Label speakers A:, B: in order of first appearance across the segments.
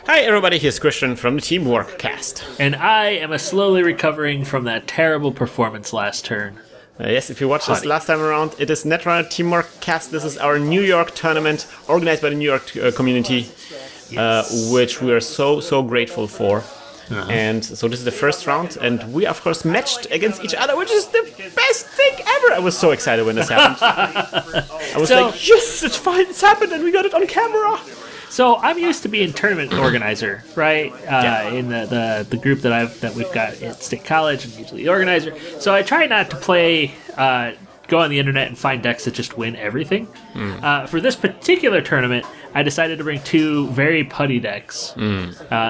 A: Hi everybody, here's Krystian from the TeamworkCast.
B: And I am slowly recovering from that terrible performance last turn.
A: Yes, if you watched this last time around, it is Netrunner TeamworkCast. This is our New York tournament organized by the New York community, which we are so grateful for. Uh-huh. And so this is the first round, and we of course matched against each other, which is the best thing ever. I was so excited when this happened. I was like, yes, it's fine, it's happened, and we got it on camera.
B: So I'm used to being tournament organizer, right? In the group that we've got at State College, and usually the organizer. So I try not to play, go on the internet and find decks that just win everything. For this particular tournament, I decided to bring two very putty decks.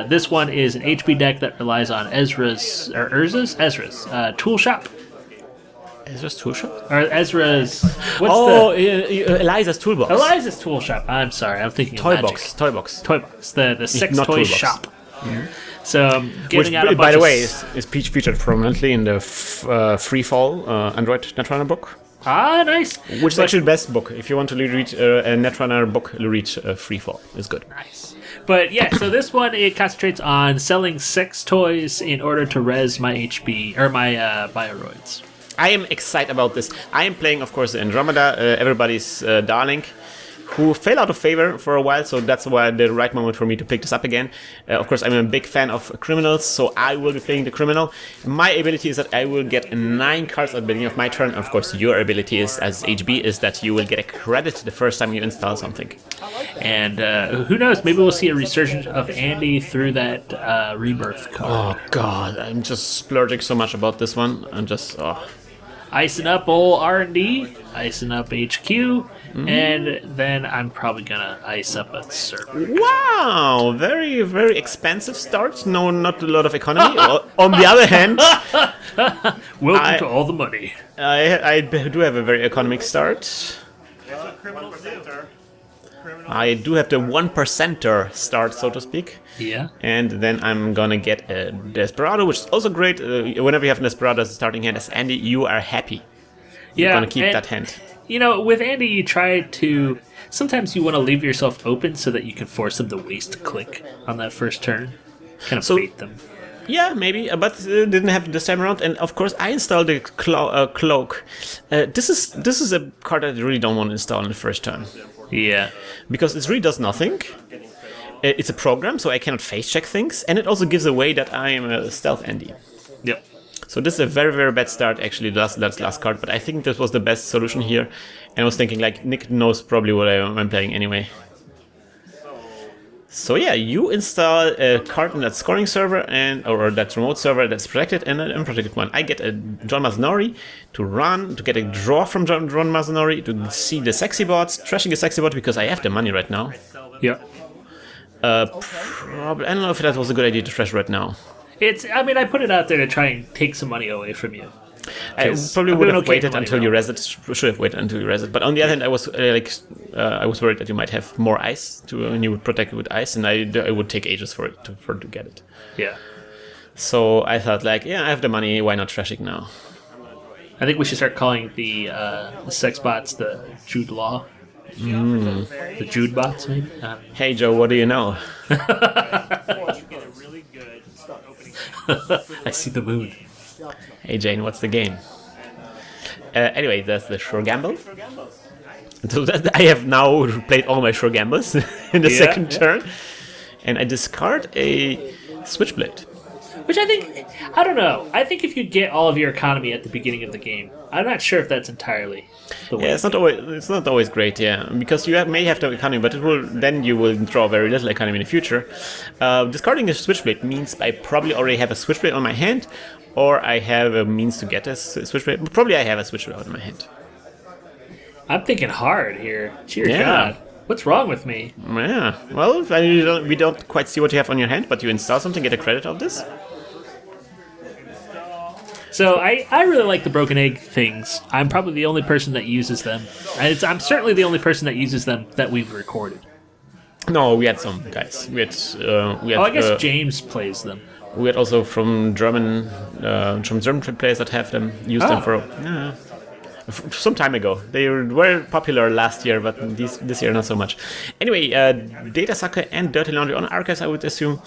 B: This one is an HB deck that relies on Ezra's Tool Shop.
A: Ezra's Tool Shop?
B: Or Ezra's...
A: Eliza's Toolbox.
B: Eliza's Tool Shop. I'm sorry, I'm thinking
A: Toy
B: of Magic.
A: Box.
B: The sex toy
A: toolbox.
B: Shop. So,
A: which, by the way, is featured prominently in the Free Fall Android Netrunner book.
B: Ah, nice.
A: Which is actually the best book. If you want to read a Netrunner book, read Free Fall. It's good.
B: Nice. But yeah, so this one, it concentrates on selling sex toys in order to res my HP, or my Bioroids.
A: I am excited about this. I am playing, of course, Andromeda, everybody's darling, who fell out of favor for a while, so that's why the right moment for me to pick this up again. Of course, I'm a big fan of criminals, so I will be playing the criminal. My ability is that I will get 9 cards at the beginning of my turn. Of course, your ability is, as HB, is that you will get a credit the first time you install something.
B: And who knows, maybe we'll see a resurgence of Andy through that rebirth card.
A: Oh god, I'm just splurging so much about this one. I'm just...
B: Icing up old R&D, icing up HQ, and then I'm probably gonna ice up a server.
A: Wow, very, very expensive start. No, not a lot of economy. On the other hand,
B: welcome to all the money.
A: I do have a very economic start. I do have the 1%er start, so to speak.
B: Yeah.
A: And then I'm gonna get a Desperado, which is also great. Whenever you have a Desperado as a starting hand as Andy, you are happy. You're gonna keep that hand.
B: You know, with Andy, you try to... Sometimes you want to leave yourself open so that you can force them to waste click on that first turn. Kind of bait them.
A: Yeah, maybe, but didn't happen this time around. And of course, I installed the Cloak. This is a card that I really don't want to install in the first turn.
B: Yeah.
A: Because it really does nothing. It's a program, so I cannot face check things, and it also gives away that I am a stealth Andy.
B: Yep.
A: So this is a very, very bad start, actually, that's last card, but I think this was the best solution here. And I was thinking, like, Nick knows probably what I'm playing anyway. So yeah, you install a card in that scoring server, or that remote server that's protected, and an unprotected one. I get a John Mazanori to get a draw from John Mazanori, to see the sexy bots, trashing a sexy bot because I have the money right now.
B: Yeah.
A: Probably, I don't know if that was a good idea to trash right now.
B: I put it out there to try and take some money away from you.
A: I probably would have waited until you res it. Should have waited until you res it. But on the other hand, I was I was worried that you might have more ice and you would protect it with ice, and I would take ages for it to get it.
B: Yeah.
A: So I thought, like, I have the money. Why not trash it now?
B: I think we should start calling the sex bots the Jude Law. The Jude bots, maybe.
A: Hey Joe, what do you know?
B: I see the moon.
A: Hey Jane, what's the game? Anyway, that's the Sure Gamble. So I have now played all my Sure Gambles in the second turn. And I discard a Switchblade.
B: Which I don't know. I think if you get all of your economy at the beginning of the game, I'm not sure if that's entirely the way.
A: Yeah, it's not always great, because you may have the economy, but you will draw very little economy in the future. Discarding a Switchblade means I probably already have a Switchblade on my hand, or I have a means to get a Switchblade. But probably I have a Switchblade on my hand.
B: I'm thinking hard here. Dear God. What's wrong with me?
A: Yeah. Well, we don't quite see what you have on your hand, but you install something, get a credit of this.
B: So I really like the broken egg things. I'm probably the only person that uses them. I'm certainly the only person that uses them that we've recorded.
A: No, we had some guys. We had
B: I guess James plays them.
A: We had also from German players that have them, use them for. some time ago. They were popular last year, but this year not so much. Anyway, Data Sucker and Dirty Laundry on Archives, I would assume.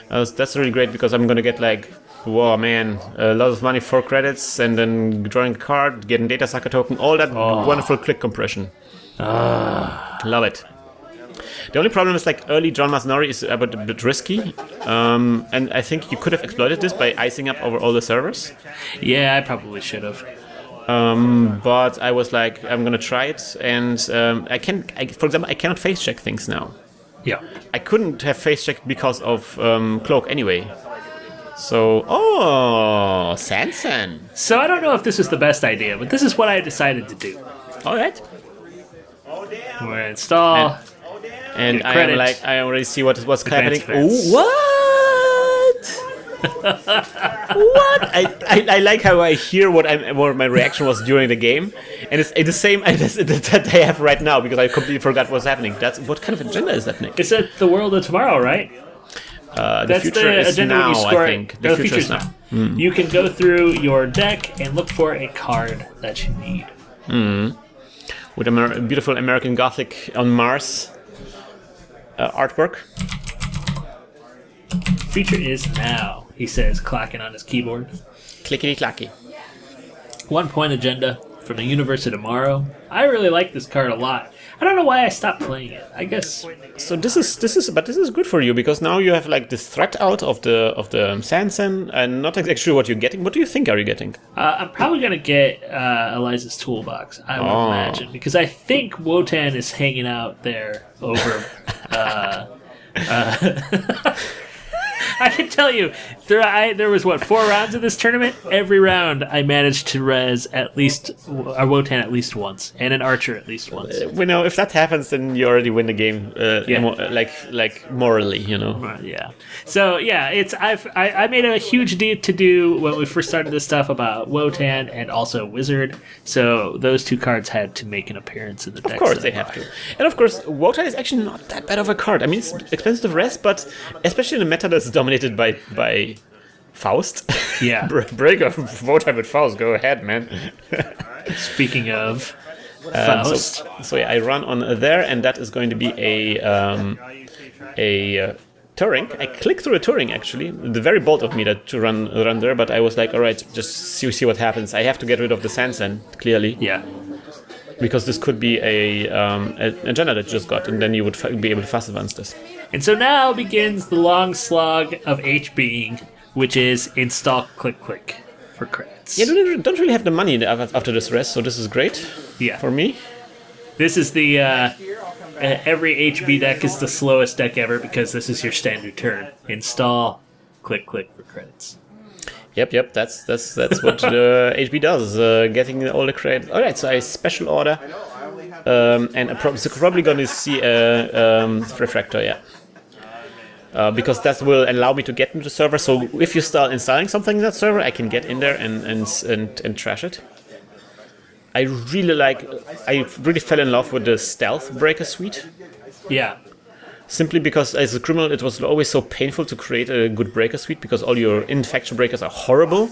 A: That's really great because I'm gonna get like, whoa man, a lot of money for credits and then drawing a card, getting Data Sucker token, all that wonderful click compression. Love it. The only problem is like early John Masnori is a bit risky, and I think you could have exploited this by icing up over all the servers.
B: Yeah, I probably should have.
A: But I was like, I'm gonna try it, and for example, I cannot face check things now.
B: Yeah.
A: I couldn't have face checked because of Cloak anyway. So, Sansan.
B: So I don't know if this is the best idea, but this is what I decided to do.
A: All right.
B: We're gonna install.
A: And I am like, I already see what's happening.
B: Advanced.
A: What? What? I like how I hear what my reaction was during the game, and it's the same that I have right now because I completely forgot what's happening. That's what kind of agenda is that, Nick?
B: It's at the world of tomorrow, right?
A: The future is now, I think. The future is now.
B: You can go through your deck and look for a card that you need.
A: With a beautiful American Gothic on Mars artwork.
B: Future is now, he says, clacking on his keyboard.
A: Clickety clacky.
B: 1 point agenda from the universe of tomorrow. I really like this card a lot. I don't know why I stopped playing it. I guess.
A: So this is good for you because now you have like this threat out of the Sansan and not exactly sure what you're getting. What do you think are you getting?
B: I'm probably gonna get Eliza's toolbox. I would imagine because I think Wotan is hanging out there over. I can tell you, there was 4 rounds of this tournament. Every round, I managed to res at least a Wotan at least once, and an Archer at least once.
A: We know if that happens, then you already win the game. Like morally, you know.
B: Yeah. So yeah, I made a huge to do when we first started this stuff about Wotan and also Wizard. So those 2 cards had to make an appearance in the deck.
A: Of course, they have to. And of course, Wotan is actually not that bad of a card. I mean, it's expensive to res, but especially in a meta that's dominated by Faust.
B: Yeah.
A: Break of Wotan with Faust. Go ahead, man.
B: Speaking of Faust.
A: So yeah, I run on there, and that is going to be a Turing. I clicked through a Turing, actually. The very bold of me to run there, but I was like, all right, just see what happens. I have to get rid of the Sansan, clearly.
B: Yeah.
A: Because this could be an agenda that you just got, and then you would be able to fast advance this.
B: And so now begins the long slog of HBing, which is install click for credits.
A: Yeah, don't really have the money after this rest, so this is great.
B: Yeah.
A: For me.
B: This is the every HB deck is the slowest deck ever because this is your standard turn. Install, click for credits.
A: Yep. That's what the HB does. Getting all the credit. All right, so I special order, and I'm probably going to see a refractor. Yeah. Because that will allow me to get into the server. So if you start installing something in that server, I can get in there and trash it. I really fell in love with the Stealth Breaker suite.
B: Yeah.
A: Simply because as a criminal, it was always so painful to create a good breaker suite because all your infection breakers are horrible,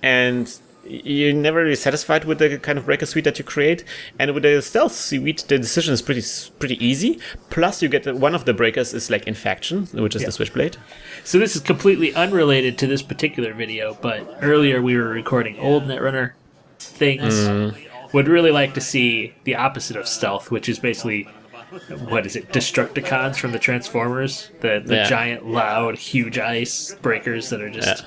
A: and you're never really satisfied with the kind of breaker suite that you create. And with the Stealth suite, the decision is pretty easy. Plus, you get one of the breakers is like infection, which is the Switchblade.
B: So this is completely unrelated to this particular video, but earlier we were recording old Netrunner things. Would really like to see the opposite of Stealth, which is basically. What is it? Destructicons from the Transformers? The giant, loud, huge ice breakers that are just...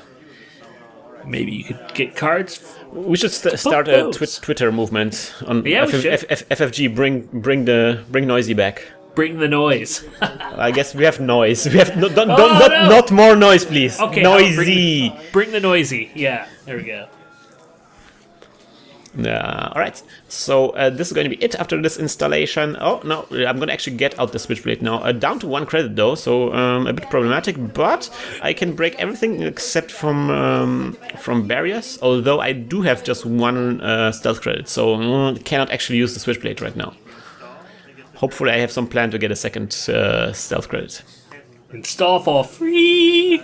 B: Maybe you could get cards.
A: We should start a Twitter movement on FFG. Bring Noisy back.
B: Bring the noise.
A: I guess we have noise. We have not more noise, please.
B: Okay,
A: Noisy.
B: Bring the noisy. Yeah, there we go.
A: All right, so this is going to be it after this installation. Oh, no, I'm going to actually get out the Switchblade now. Down to 1 credit, though, so a bit problematic, but I can break everything except from barriers, although I do have just 1 stealth credit, so cannot actually use the Switchblade right now. Hopefully I have some plan to get a second stealth credit.
B: Install for free!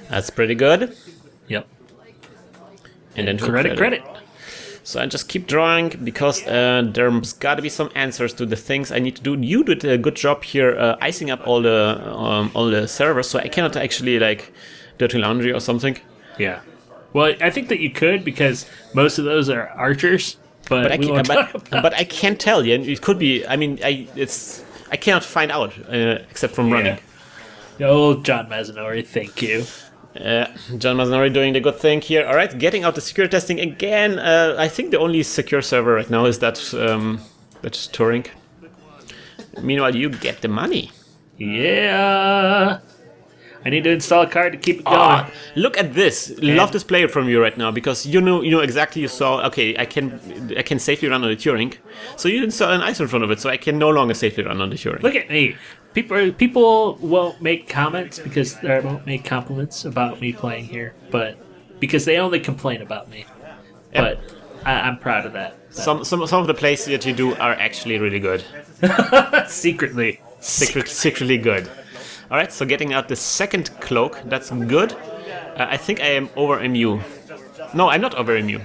A: That's pretty good.
B: Yep.
A: And then
B: credit.
A: So I just keep drawing because there's got to be some answers to the things I need to do. You did a good job here icing up all the servers, so I cannot actually like dirty laundry or something.
B: Yeah. Well, I think that you could because most of those are archers, but
A: I can't tell you. It could be. I mean, I cannot find out except from running.
B: Oh, John Mazanori, thank you.
A: John Mazanori doing the good thing here. All right, getting out the secure testing again. I think the only secure server right now is that's Turing. Meanwhile, you get the money.
B: Yeah. I need to install a card to keep it going.
A: Look at this! Love this player from you right now because you know exactly. You saw. Okay, I can safely run on the Turing. So you install an ice in front of it, so I can no longer safely run on the Turing.
B: Look at me. People won't make comments they won't make compliments about me playing here, but because they only complain about me. Yep. But I'm proud of that.
A: Some of the plays that you do are actually really good.
B: Secretly
A: good. All right, so getting out the second cloak, that's good. I think I am over MU. No, I'm not over MU.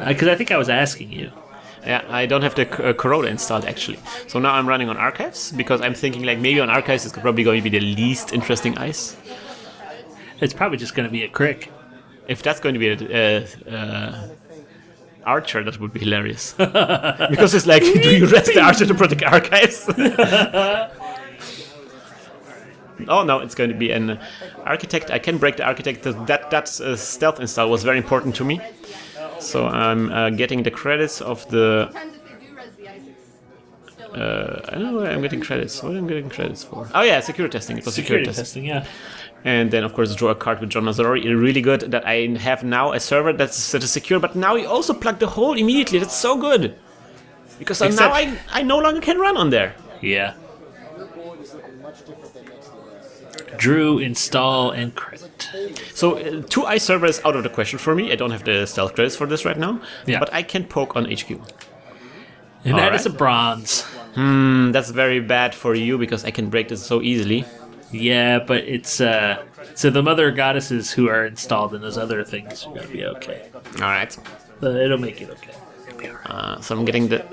B: Because I think I was asking you.
A: Yeah, I don't have the Corroda installed actually. So now I'm running on Archives because I'm thinking like maybe on Archives it's probably going to be the least interesting ice.
B: It's probably just going to be a crick.
A: If that's going to be a Archer, that would be hilarious. Because it's like, do you rest the Archer to protect Archives? Oh no, it's going to be an Architect. I can break the Architect. That stealth install was very important to me. So I'm getting the credits of the... I don't know where I'm getting credits. What am I getting credits for? Oh yeah, security testing. It was security testing,
B: yeah.
A: And then, of course, draw a card with John Mazarori. Really good that I have now a server that is secure, but now you also plug the hole immediately. That's so good. Because now I no longer can run on there.
B: Yeah. Drew, install, and credit.
A: So, 2 ice servers out of the question for me. I don't have the stealth credits for this right now.
B: Yeah.
A: But I can poke on HQ.
B: And that is a bronze.
A: That's very bad for you because I can break this so easily.
B: Yeah, but it's so the mother goddesses who are installed in those other things are gonna be okay.
A: All right.
B: It'll make it okay.
A: So I'm getting the.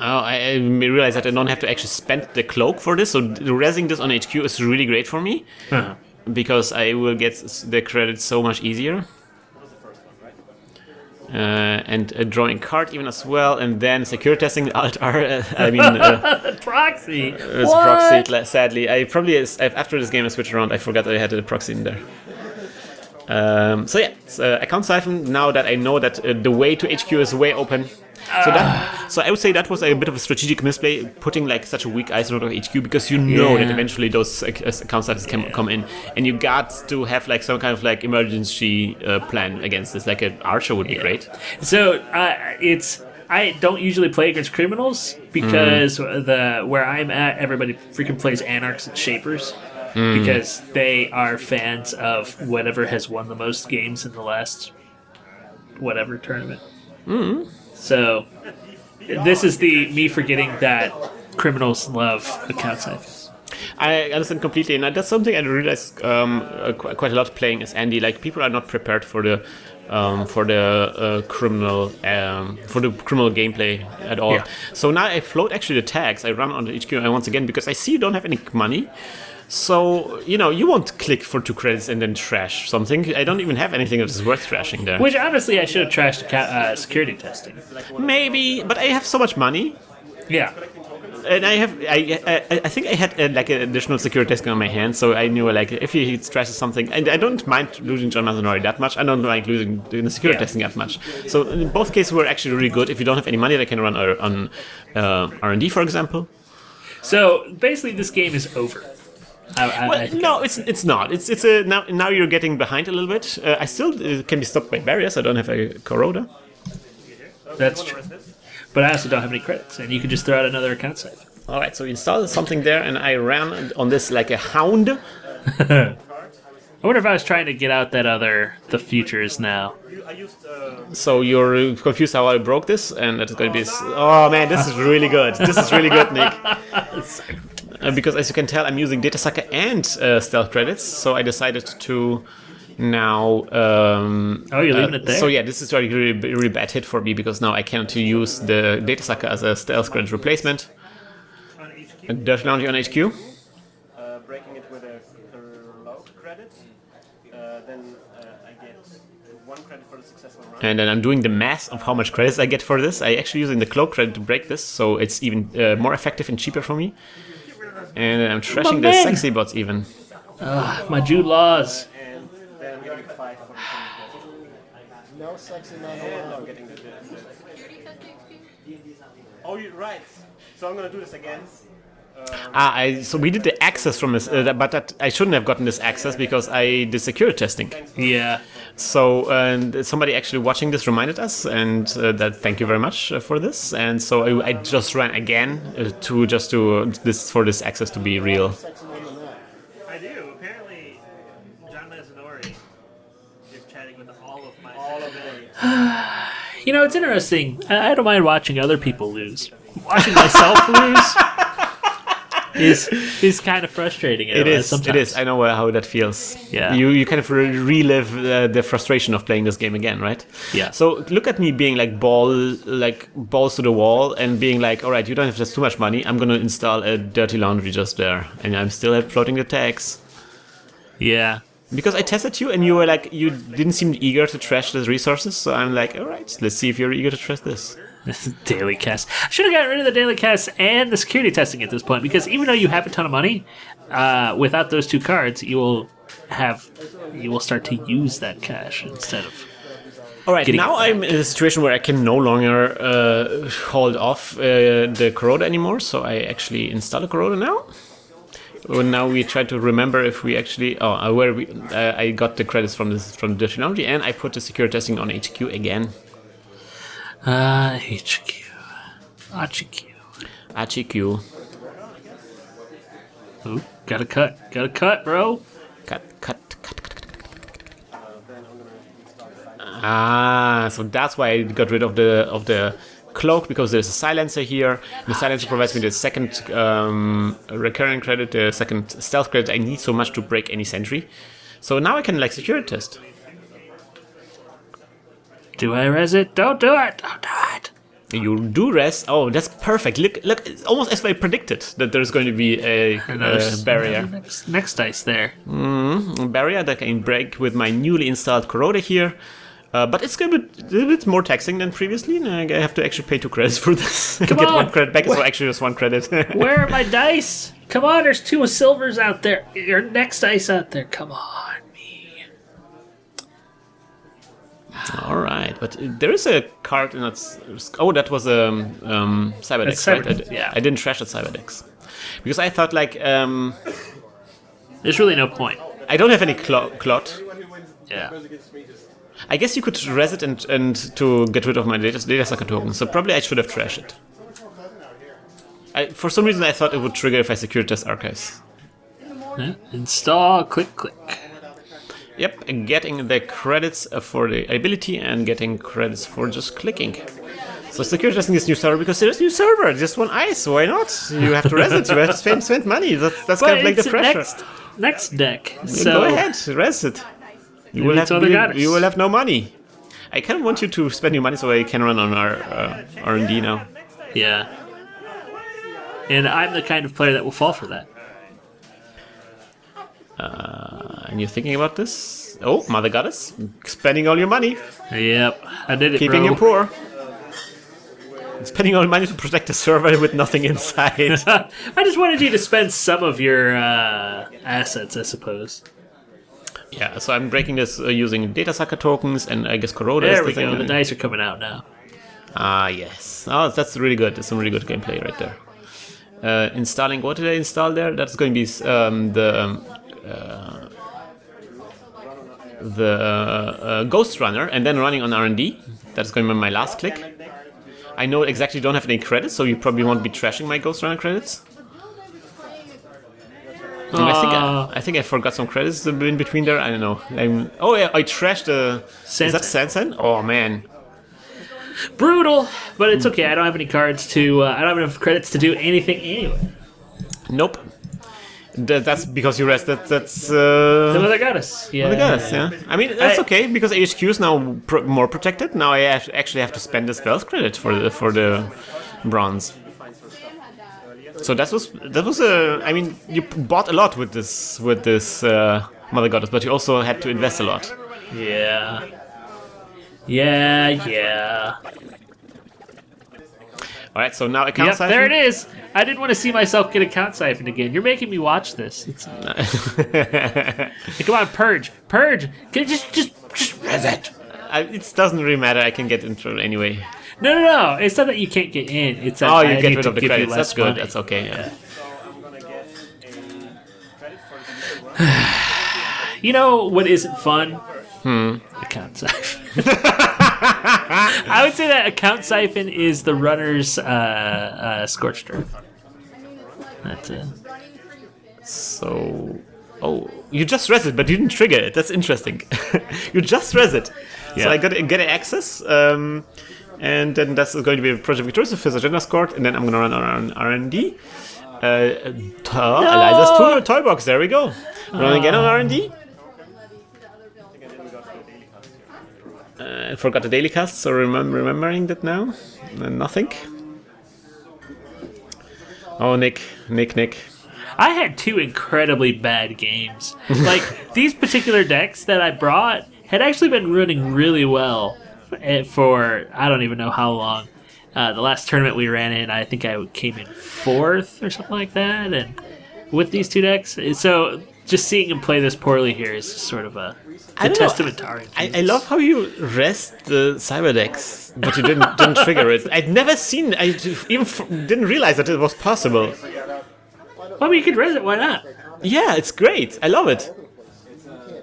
A: Oh, I realized that I don't have to actually spend the cloak for this. So resing this on HQ is really great for me because I will get the credit so much easier. And drawing card even as well, and then secure testing Alt R.
B: Proxy.
A: It's proxy. Sadly, after this game I switched around. I forgot that I had a proxy in there. So yeah, account siphon. Now that I know that the way to HQ is way open. So I would say that was a bit of a strategic misplay, putting like such a weak ice node of HQ because you know that eventually those account siphons can come in, and you got to have like some kind of like emergency plan against this. Like an Archer would be great.
B: So I don't usually play against criminals because where I'm at, everybody freaking plays Anarchs and Shapers because they are fans of whatever has won the most games in the last whatever tournament. So this is me forgetting that criminals love account siphons.
A: I understand completely, and that's something I realized quite a lot playing as Andy. Like people are not prepared for the criminal gameplay at all. Yeah. So now I float actually the tags. I run on the HQ once again because I see you don't have any money. So, you won't click for 2 credits and then trash something. I don't even have anything that is worth trashing there.
B: Which, honestly, I should have trashed security testing.
A: Maybe, but I have so much money.
B: Yeah.
A: And I think I had like an additional security testing on my hands, so I knew like if he trashes something, and I don't mind losing John Mazanori that much. I don't mind losing the security testing that much. So in both cases, we're actually really good. If you don't have any money, I can run on R&D, for example.
B: So basically, this game is over.
A: No, it's not. It's a now you're getting behind a little bit. I still can be stopped by barriers. I don't have a Corroda.
B: That's true. But I also don't have any credits, and you can just throw out another account siphon.
A: All right, so we installed something there, and I ran on this like a hound.
B: I wonder if I was trying to get out the futures now.
A: So you're confused how I broke this, and that is going to be... Oh man, this is really good. This is really good, Nick. Because as you can tell, I'm using Data Sucker and Stealth credits, so I decided to Now,
B: you're leaving it there?
A: So yeah, this is a really bad hit for me because now I cannot use the data sucker as a stealth credit replacement. Dirty Laundry on HQ.
C: Breaking it with a cloud credit, then I get 1 credit for the successful run.
A: And then I'm doing the math of how much credits I get for this. I actually using the cloak credit to break this, so it's even more effective and cheaper for me. And then I'm trashing the sexy bots even.
B: My Jude laws.
C: And then I'm getting 5 for the credit. No sexy, no. And I'm getting the. Oh, you're right. So I'm gonna do this again.
A: So we did the access from this, but I shouldn't have gotten this access because I did security testing.
B: Yeah.
A: So somebody actually watching this reminded us, and that thank you very much for this. And so I just ran again to for this access to be real.
C: I do. Apparently, John Mazanori is chatting with all of my.
B: You know, it's interesting. I don't mind watching other people lose. Watching myself lose is kind of frustrating.
A: It is.
B: Sometimes.
A: It is. I know how that feels.
B: Yeah.
A: You kind of relive the frustration of playing this game again, right?
B: Yeah.
A: So look at me being balls to the wall and being like, all right, you don't have just too much money. I'm going to install a Dirty Laundry just there, and I'm still floating the tags.
B: Yeah.
A: Because I tested you, and you were like, you didn't seem eager to trash the resources. So I'm like, all right, let's see if you're eager to trash this.
B: Daily cast. I should have gotten rid of the daily cast and the security testing at this point, because even though you have a ton of money, without those 2 cards, you will start to use that cash instead of.
A: All right, now I'm in a situation where I can no longer hold off the Corroder anymore, so I actually install a Corroder now. Well, now we try to remember if we actually I got the credits from Dirty Laundry, and I put the security testing on HQ again.
B: HQ. Ooh, gotta cut, bro.
A: Cut. So that's why I got rid of the cloak, because there's a silencer here. The silencer provides me the second recurring credit, the second stealth credit I need so much to break any sentry. So now I can security test.
B: Do I res it? Don't do it! Don't do it!
A: You do res. Oh, that's perfect. Look! It's almost as I predicted that there's going to be a barrier.
B: Next dice there.
A: Barrier that I can break with my newly installed Corroder here. But it's going to be a little bit more taxing than previously, and I have to actually pay 2 credits for this.
B: Come
A: Get
B: on.
A: 1 credit back, so actually just 1 credit.
B: Where are my dice? Come on, there's 2 silvers out there. Your next dice out there. Come on.
A: All right, but there is a card in that. Oh, that was Cyberdex, right?
B: Yeah.
A: I didn't trash at Cyberdex because I thought
B: there's really no point.
A: I don't have any clot.
B: Yeah.
A: I guess you could res it and to get rid of my data sucker token. So probably I should have trashed it. For some reason I thought it would trigger if I secure test archives.
B: Yeah. Install. Click.
A: Yep, and getting the credits for the ability and getting credits for just clicking. So security testing this new server because there's a new server, just 1 ice. Why not? You have to res it. You have to spend money. That's kind of the pressure.
B: Next deck. So
A: go ahead, res it. You will have no money. I kind of want you to spend your money so I can run on our R&D now.
B: Yeah. And I'm the kind of player that will fall for that.
A: And you're thinking about this? Oh, Mother Goddess, spending all your money.
B: Yep, I did it,
A: Keeping
B: bro.
A: you poor. Spending all your money to protect a server with nothing inside.
B: I just wanted you to spend some of your assets, I suppose.
A: Yeah, so I'm breaking this using data sucker tokens and I guess Corroder.
B: There we go. The dice are coming out now.
A: Yes. Oh, that's really good. That's some really good gameplay right there. Installing. What did I install there? That's going to be the Ghost Runner, and then running on R&D. That's going to be my last click. I know exactly don't have any credits, so you probably won't be trashing my Ghost Runner credits. I think I forgot some credits in between there. I don't know. I trashed the. Is that Sansan? Oh man.
B: Brutal, but it's okay. I don't have any cards to. I don't have enough credits to do anything anyway.
A: Nope. That's because you rest. That's
B: The Mother Goddess. Yeah.
A: Mother Goddess. Yeah. I mean, that's okay because HQ is now more protected. Now I actually have to spend the stealth credit for the bronze. So that was I mean, you bought a lot with this Mother Goddess, but you also had to invest a lot.
B: Yeah. Yeah.
A: All right, so now account siphon.
B: There it is. I didn't want to see myself get account siphoned again. You're making me watch this. Hey, come on, purge. Can you just res it.
A: It doesn't really matter. I can get intro anyway.
B: No. It's not that you can't get in. It's that
A: you
B: I
A: get
B: need
A: rid
B: to
A: of the
B: give you
A: credits.
B: less
A: That's good.
B: money.
A: That's okay. Yeah.
C: So I'm gonna get a credit for the
B: You know what isn't fun? Account siphon. I would say that account siphon is the runner's scorched earth. That's it.
A: So, you just res it, but you didn't trigger it. That's interesting. You just res it.
B: Yeah.
A: So I got get access, and then that's going to be a Project Victorious, a first agenda scored, and then I'm going to run R&D. Eliza's toy box. There we go. Run again on R&D. I forgot the daily cast, so remembering that now. Nothing. Oh, Nick.
B: I had 2 incredibly bad games. Like, these particular decks that I brought had actually been running really well for I don't even know how long. The last tournament we ran in, I think I came in 4th or something like that, and with these 2 decks. So just seeing him play this poorly here is sort of a testament to our
A: I love how you rest the cyber decks, but you didn't trigger it. I'd never seen. I even didn't realize that it was possible.
B: Well, I mean, you could res it. Why not?
A: Yeah, it's great. I love it.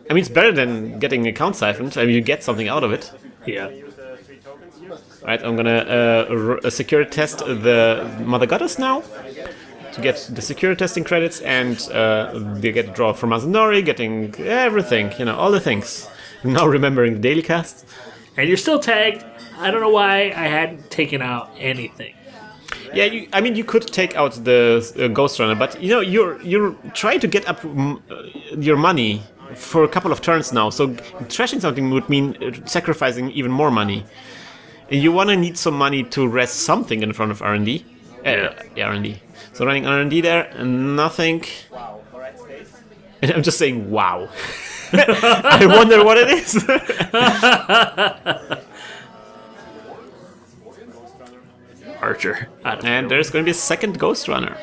A: I mean, it's better than getting account siphoned. I mean, you get something out of it.
B: Yeah.
A: All right, I'm gonna security test the Mother Goddess now to get the security testing credits, and they get a draw from Azanori, getting everything, all the things. Now remembering the daily cast.
B: And you're still tagged. I don't know why I hadn't taken out anything.
A: Yeah, you could take out the Ghost Runner, but you're trying to get up your money for a couple of turns now. So trashing something would mean sacrificing even more money. And you want to need some money to rest something in front of R&D. R&D. So running R&D there, and nothing.
C: Wow. All right, space.
A: And I'm just saying, wow. I wonder what it is.
B: Archer.
A: And there's going to be a second Ghost Runner.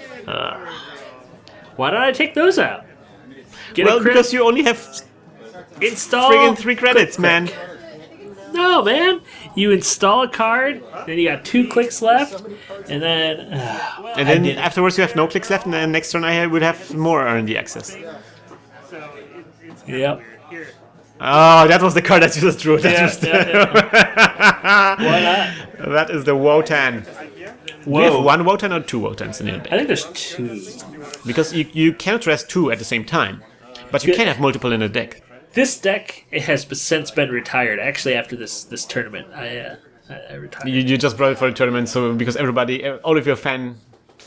B: Why don't I take those out?
A: Because you only have
B: install
A: friggin' 3 credits, man.
B: No, man. You install a card, then you got 2 clicks left, and then...
A: and then afterwards you have no clicks left, and then next turn I would have more R&D access.
B: Yep.
A: Oh, that was the card that you just drew.
B: Why not?
A: That is the Wotan. Do you have 1 Wotan or 2 Wotans in your deck?
B: I think there's 2.
A: Because you cannot rest 2 at the same time, but you can have multiple in a deck.
B: This deck has since been retired. Actually, after this tournament, I retired.
A: You just brought it for the tournament, so because all of your fans.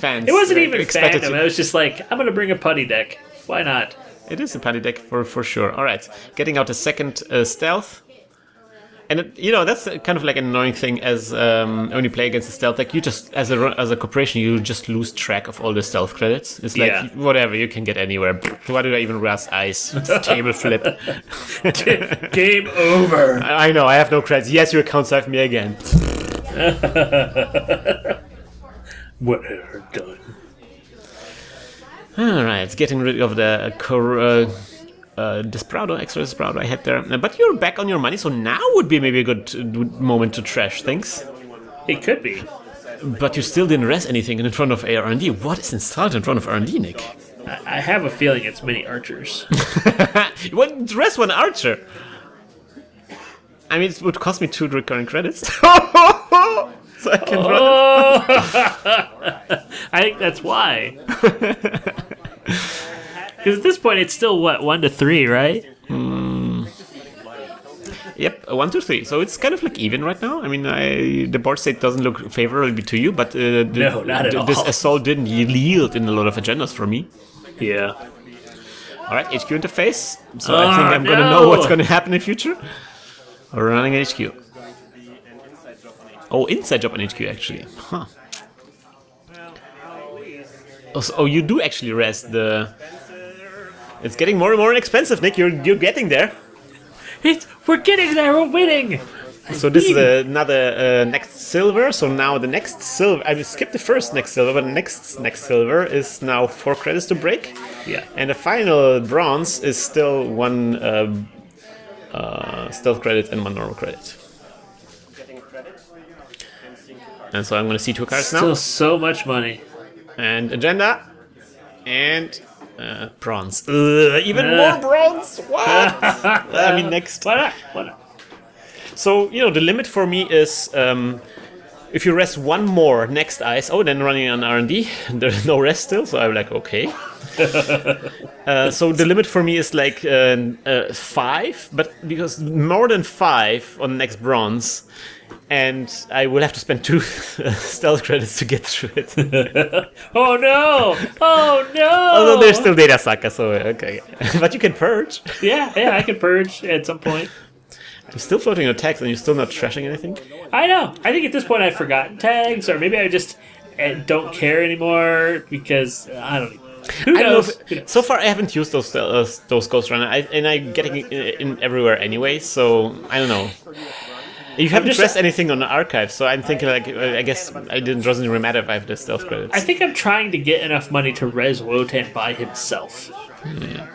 B: It wasn't even
A: expected
B: fandom. I was just like, I'm gonna bring a putty deck. Why not?
A: It is a putty deck for sure. All right, getting out a second stealth. And that's kind of like an annoying thing as when you play against a stealth deck. You just as a corporation you just lose track of all the stealth credits. It's like whatever, you can get anywhere. Why did I even rest ice? It's table flip.
B: Game over.
A: I know I have no credits. Yes, you account siphon me again.
B: What have I done?
A: All right, getting rid of the Desperado, extra Desperado I had there. But you're back on your money, so now would be maybe a good moment to trash things.
B: It could be.
A: But you still didn't rest anything in front of R&D. What is installed in front of R&D, Nick?
B: I have a feeling it's many archers.
A: You wouldn't rest 1 archer. I mean, it would cost me 2 recurring credits. So I can run
B: it. I think that's why. Because at this point, it's still, 1 to 3, right?
A: Yep, 1 to 3. So it's kind of like even right now. I mean, the board state doesn't look favorably to you, but
B: no, not at all.
A: This assault didn't yield in a lot of agendas for me.
B: Yeah.
A: All right, HQ interface. So I think I'm going to know what's going to happen in future. Running an HQ. Oh, inside job on HQ, actually. Huh. Oh, you do actually rest the... It's getting more and more expensive, Nick. You're getting there.
B: We're getting there. We're winning.
A: So this is another next silver. So now the next silver... I skipped the first next silver, but the next silver is now 4 credits to break.
B: Yeah.
A: And the final bronze is still 1 stealth credit and 1 normal credit. And so I'm going to see 2 cards now.
B: Still so much money.
A: And agenda. And bronze. Even more bronze? What? I mean, next.
B: Why not?
A: So, the limit for me is if you rest 1 more next ice. Oh, then running on R&D. There's no rest still. So I'm like, okay. So the limit for me is like 5. But because more than 5 on next bronze. And I will have to spend 2 stealth credits to get through it.
B: Oh no!
A: Although there's still data sucker, so okay. But you can purge.
B: Yeah, I can purge at some point.
A: I'm still floating your tags and you're still not trashing anything?
B: I know. I think at this point I've forgotten tags, or maybe I just don't care anymore because I don't know. Who knows?
A: So far I haven't used those Ghost Runner, and I'm getting in everywhere anyway, so I don't know. You haven't pressed anything on the archive, so I'm thinking like I guess it doesn't really matter if I have the stealth credits.
B: I think I'm trying to get enough money to res Wotan by himself. I'm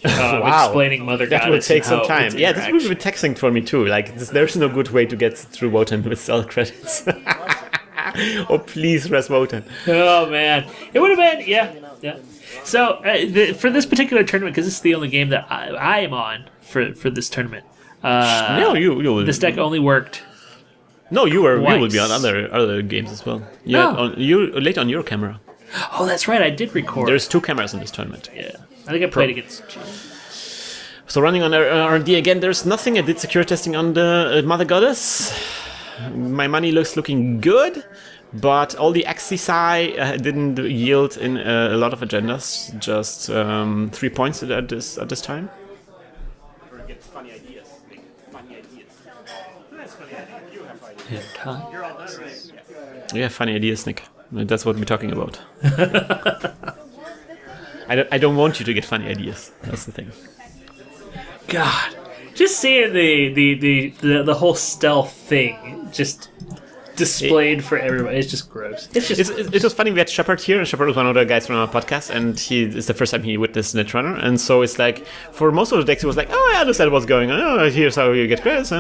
A: Wow.
B: explaining Mother
A: That
B: Goddess.
A: will take some
B: and how
A: time.
B: it's
A: Yeah, this will be
B: interaction.
A: taxing for me too. Like there's no good way to get through Wotan with stealth credits. Oh please, res Wotan.
B: Oh man, it would have been yeah. So for this particular tournament, because this is the only game that I am on for this tournament.
A: No, you will.
B: This deck only worked.
A: No, you will be on
B: twice.
A: other games as well.
B: No.
A: You late on your camera.
B: Oh, that's right. I did record.
A: There's 2 cameras in this tournament.
B: Yeah, I think I played against Jim.
A: So running on R&D again, there's nothing. I did secure testing on the Mother Goddess. My money looking good, but all the Axis didn't yield in a lot of agendas. Just 3 points at this time.
C: Funny ideas. Funny ideas. That's funny idea. You have ideas.
B: Yeah.
C: You're all done, right?
A: Yeah, funny ideas, Nick. That's what we're talking about. I don't want you to get funny ideas. That's the thing.
B: God, just seeing the whole stealth thing just displayed for everybody. It's just gross.
A: It's just funny. We had Shepard here, and Shepard was one of the guys from our podcast, and it's the first time he witnessed Netrunner, and so it's like for most of the decks, he was like, "Oh, I understand what's going on. Oh, here's how you get credits."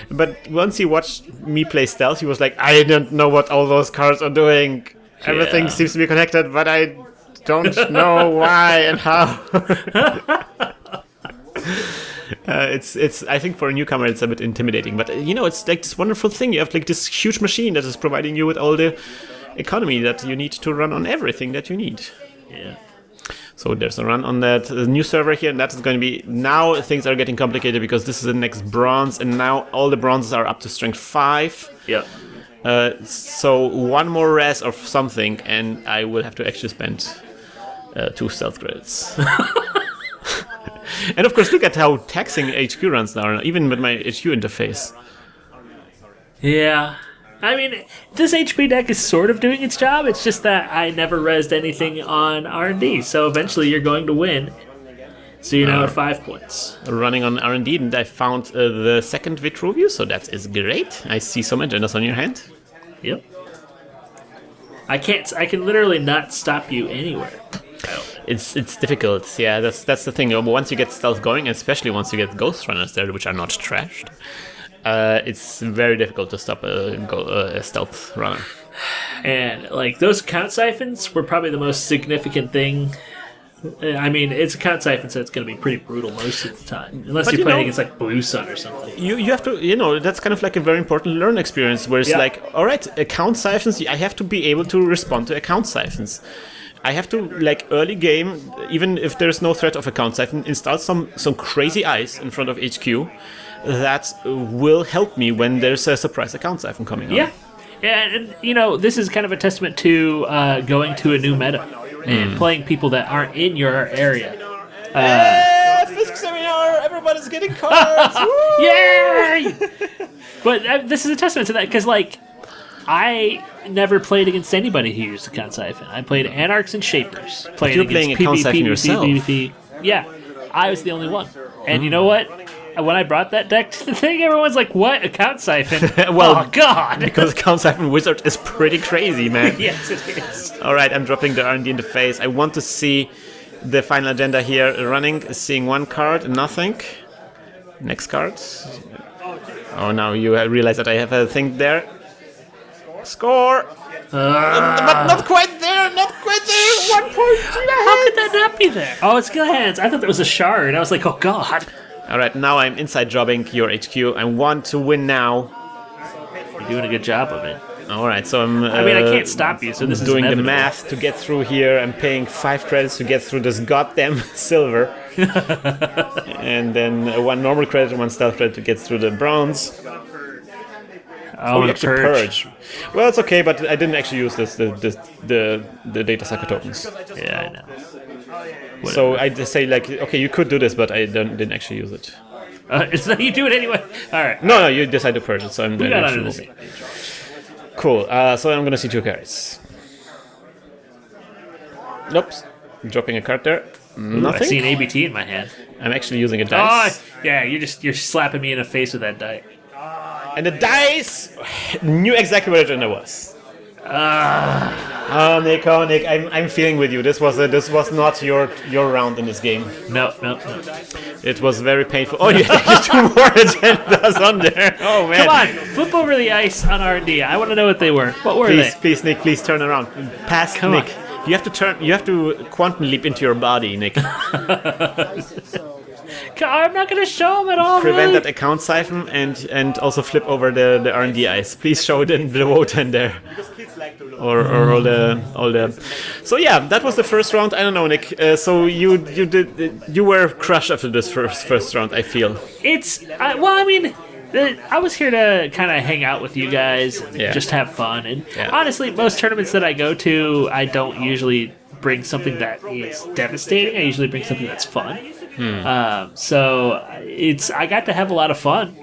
A: But once he watched me play stealth, he was like, "I don't know what all those cards are doing. Everything seems to be connected, but I don't know why and how." It's I think for a newcomer it's a bit intimidating, but it's like this wonderful thing. You have like this huge machine that is providing you with all the economy that you need to run on everything that you need.
B: Yeah.
A: So there's a run on that new server here, and that is going to be now things are getting complicated because this is the next bronze, and now all the bronzes are up to strength 5.
B: Yep.
A: So 1 more res or something, and I will have to actually spend 2 stealth credits. And of course, look at how taxing HQ runs now, even with my HQ interface.
B: Yeah. I mean, this HP deck is sort of doing its job. It's just that I never rezzed anything on R&D, so eventually you're going to win. So you're now at 5 points.
A: Running on R&D, and I found the second Vitruvius, so that is great. I see some agendas on your hand.
B: Yep. I can literally not stop you anywhere.
A: It's difficult, yeah. That's the thing. Once you get stealth going, especially once you get Ghost Runners there, which are not trashed, it's very difficult to stop a stealth runner.
B: And like those count siphons were probably the most significant thing. I mean, it's a count siphon, so it's going to be pretty brutal most of the time, unless you're playing against like Blue Sun or something.
A: You have to, that's kind of like a very important learn experience, where it's like, all right, account siphons. I have to be able to respond to account siphons. I have to, like, early game, even if there's no threat of account siphon, install some crazy ice in front of HQ that will help me when there's a surprise account siphon coming on.
B: Yeah, and this is kind of a testament to going to a new meta. and playing people that aren't in your area.
A: Fisk seminar! Everybody's getting cards!
B: Yay! But this is a testament to that, because, like, I never played against anybody who used Account Siphon. I played Anarchs and Shapers.
A: You're playing Account Siphon yourself.
B: PvP. Yeah, I was the only one. And you know what? When I brought that deck to the thing, everyone's like, what? Account Siphon?
A: Well,
B: oh, God!
A: Because Account Siphon Wizard is pretty crazy, man.
B: Yes, it is.
A: Alright, I'm dropping the R&D in the face. I want to see the final agenda here running. Seeing one card, nothing. Next card. Oh, now you realize that I have a thing there. Score! But not quite there, not quite there. 1 point to the
B: How could that not be there? Oh, it's skill hands. I thought that was a shard. I was like, oh, God.
A: Alright, now I'm inside jobbing your HQ. I want to win now.
B: You're doing a good job of it.
A: Alright, so I'm...
B: I mean, I can't stop you, so this is
A: doing the
B: inevitable.
A: math to get through here. I'm paying 5 credits to get through this goddamn silver. And then 1 normal credit and 1 stealth credit to get through the bronze.
B: Oh,
A: you
B: the
A: actually purge. Well, it's okay, but I didn't actually use the data sucker tokens.
B: Yeah, I know.
A: So I just say, like, okay, you could do this, but I didn't actually use it.
B: So you do it anyway. All right.
A: No, you decide to purge it, so I'm
B: We got
A: actually
B: under the
A: moving.
B: same.
A: Cool, so I'm gonna see 2 cards. Nope, dropping a card there. Nothing.
B: I see an ABT in my hand.
A: I'm actually using a dice.
B: Oh, yeah, you're slapping me in the face with that die.
A: And the dice knew exactly what agenda was. Oh, Nick, I'm feeling with you. This was not your round in this game.
B: No.
A: It was very painful. Oh, you have 2 more agendas on there. Oh man!
B: Come on, flip over the ice on R&D. I want to know what they were. What were they?
A: Please, Nick, please turn around. Past
B: Come
A: Nick.
B: on.
A: You have to turn. You have to quantum leap into your body, Nick.
B: I'm not going to show them at all.
A: Prevent
B: really.
A: that account siphon and also flip over the R&D ice. Please show the vote in there. Or all the. So yeah, that was the first round. I don't know, Nick. So you were crushed after this first round. I feel.
B: I was here to kind of hang out with you guys and just have fun. And honestly, most tournaments that I go to, I don't usually bring something that is devastating. I usually bring something that's fun. So I got to have a lot of fun.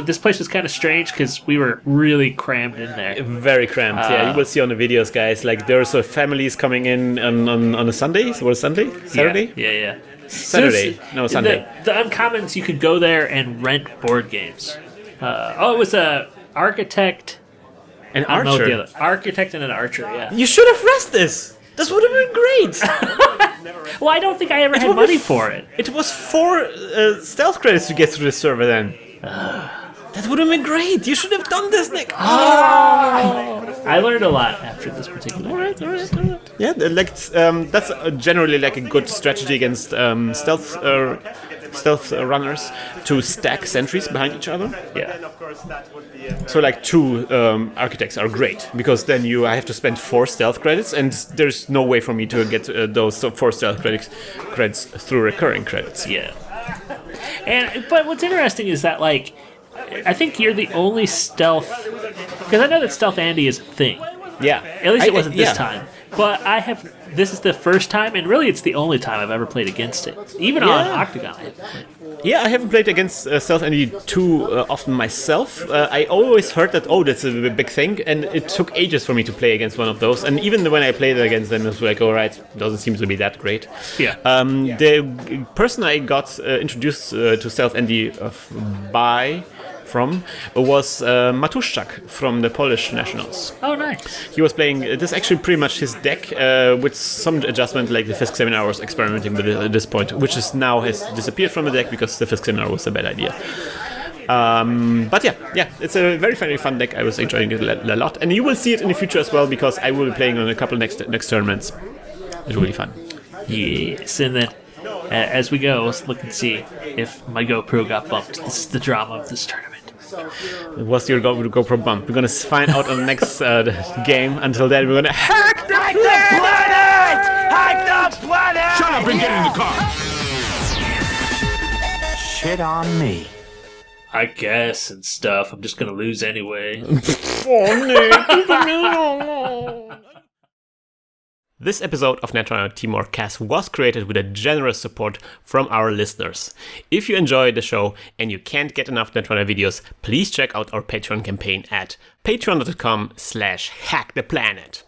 B: This place was kind of strange because we were really crammed in there.
A: Very cramped. You will see on the videos, guys. Like there's families coming in on a Sunday. So what is Sunday? Saturday?
B: Yeah.
A: Saturday. No, Sunday.
B: The Uncommons, you could go there and rent board games. It was a architect.
A: An
B: I don't know what
A: archer.
B: the other architect and an archer. Yeah.
A: You should have rest this. This would have been great.
B: Well, I don't think I ever had money for it.
A: It was 4 stealth credits to get through the server then. That would have been great. You should have done this, Nick.
B: I learned a lot after this particular. All right.
A: Yeah, that's generally like a good strategy against stealth runners to stack sentries behind each other.
B: Yeah.
A: So like 2 architects are great because then you have to spend 4 stealth credits and there's no way for me to get those 4 stealth credits through recurring credits.
B: Yeah. But what's interesting is that, like, I think you're the only stealth, because I know that stealth Andy is a thing.
A: Yeah.
B: At least it wasn't this time. But this is the first time, and really it's the only time I've ever played against it. Even on Octagon.
A: I haven't played against Stealth Andy too often myself. I always heard that, that's a big thing, and it took ages for me to play against one of those. And even when I played against them, it was like, alright, doesn't seem to be that great.
B: Yeah.
A: The person I got introduced to Stealth Andy from was Matuszczak from the Polish Nationals.
B: Oh, nice.
A: He was playing, this is actually pretty much his deck with some adjustment, like the Fisk Seminar was experimenting with it at this point, which is now has disappeared from the deck because the Fisk Seminar was a bad idea. But it's a very, very fun deck. I was enjoying it a lot. And you will see it in the future as well because I will be playing on a couple next tournaments. It will be fun.
B: Yes, and then as we go, let's look and see if my GoPro got bumped. This is the drama of this tournament.
A: It was your GoPro bump. We're gonna find out on the next game. Until then, we're gonna hack the planet! Hack the planet!
D: Shut up and get in the car!
E: Shit on me.
B: I guess and stuff. I'm just gonna lose anyway.
A: Oh, Nick. This episode of Netrunner TeamworkCast was created with a generous support from our listeners. If you enjoy the show and you can't get enough Netrunner videos, please check out our Patreon campaign at patreon.com/hacktheplanet.